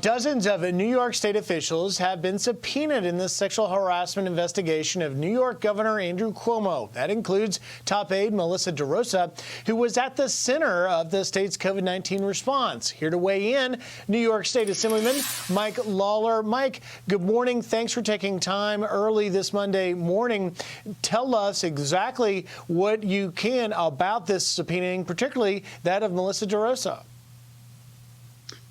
Dozens of New York State officials have been subpoenaed in the sexual harassment investigation of New York Governor Andrew Cuomo. That includes top aide Melissa DeRosa, who was at the center of the state's COVID-19 response. Here to weigh in, New York State Assemblyman Mike Lawler. Mike, good morning. Thanks for taking time early this Monday morning. Tell us exactly what you can about this subpoenaing, particularly that of Melissa DeRosa.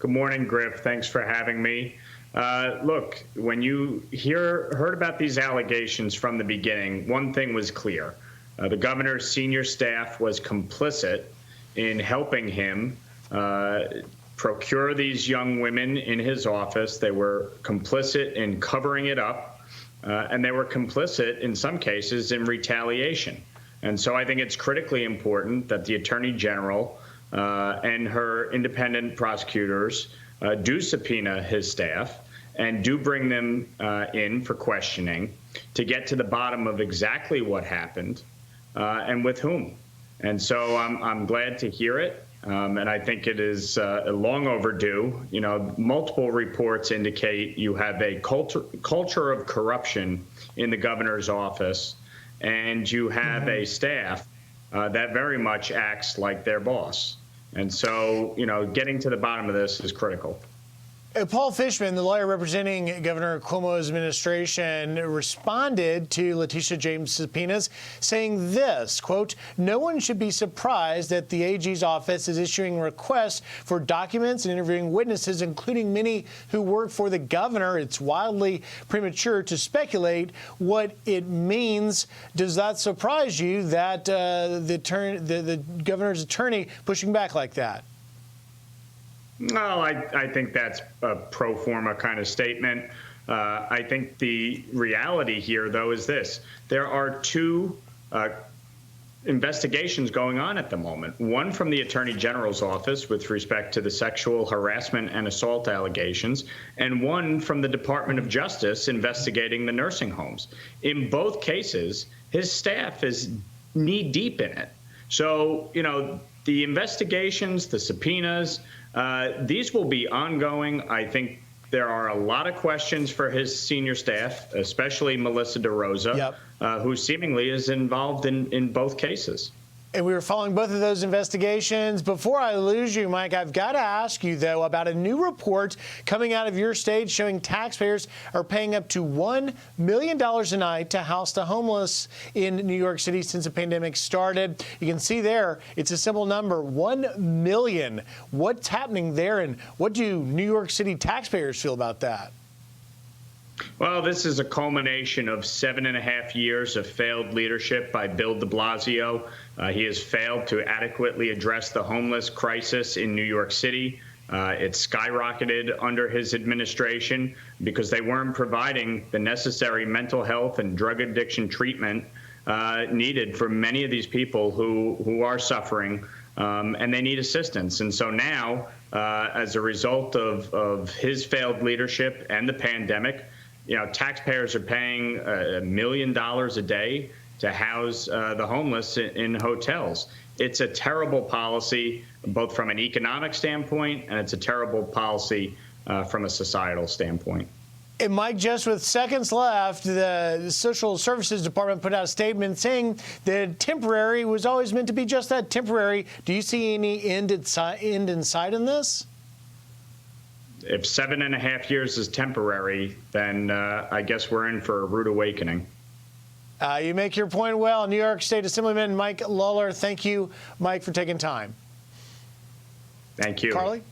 Good morning, Griff. Thanks for having me. Look, when you heard about these allegations from the beginning, one thing was clear. The governor's senior staff was complicit in helping him procure these young women in his office. They were complicit in covering it up, and they were complicit in some cases in retaliation. And so I think it's critically important that the Attorney General and her independent prosecutors do subpoena his staff and do bring them in for questioning to get to the bottom of exactly what happened and with whom. And so I'm glad to hear it. And I think it is long overdue. You know, multiple reports indicate you have a culture of corruption in the governor's office, and you have a staff that very much acts like their boss. And so, you know, getting to the bottom of this is critical. Paul Fishman, the lawyer representing Governor Cuomo's administration, responded to Letitia James' subpoenas, saying this, quote, "No one should be surprised that the AG's office is issuing requests for documents and interviewing witnesses, including many who work for the governor. It's wildly premature to speculate what it means." Does that surprise you that the governor's attorney pushing back like that? No, I think that's a pro forma kind of statement. I think the reality here, though, is this. There are two investigations going on at the moment. One from the Attorney General's office with respect to the sexual harassment and assault allegations, and one from the Department of Justice investigating the nursing homes. In both cases, his staff is knee-deep in it. So, you know, the investigations, the subpoenas, these will be ongoing. I think there are a lot of questions for his senior staff, especially Melissa DeRosa, who seemingly is involved in both cases. And we were following both of those investigations. Before I lose you, Mike, I've got to ask you, though, about a new report coming out of your state showing taxpayers are paying up to $1 million a night to house the homeless in New York City since the pandemic started. You can see there, it's a simple number, 1 million. What's happening there, and what do New York City taxpayers feel about that? Well, this is a culmination of 7.5 years of failed leadership by Bill de Blasio. He has failed to adequately address the homeless crisis in New York City. It skyrocketed under his administration because they weren't providing the necessary mental health and drug addiction treatment needed for many of these people who are suffering, and they need assistance. And so now, as a result of his failed leadership and the pandemic, you know, taxpayers are paying $1 million a day to house the homeless in hotels. It's a terrible policy, both from an economic standpoint, and it's a terrible policy from a societal standpoint. And Mike, just with seconds left, the Social Services Department put out a statement saying that temporary was always meant to be just that, temporary. Do you see any end in sight in this? If 7.5 years is temporary, then I guess we're in for a rude awakening. You make your point well. New York State Assemblyman Mike Lawler, thank you, Mike, for taking time. Thank you. Carly?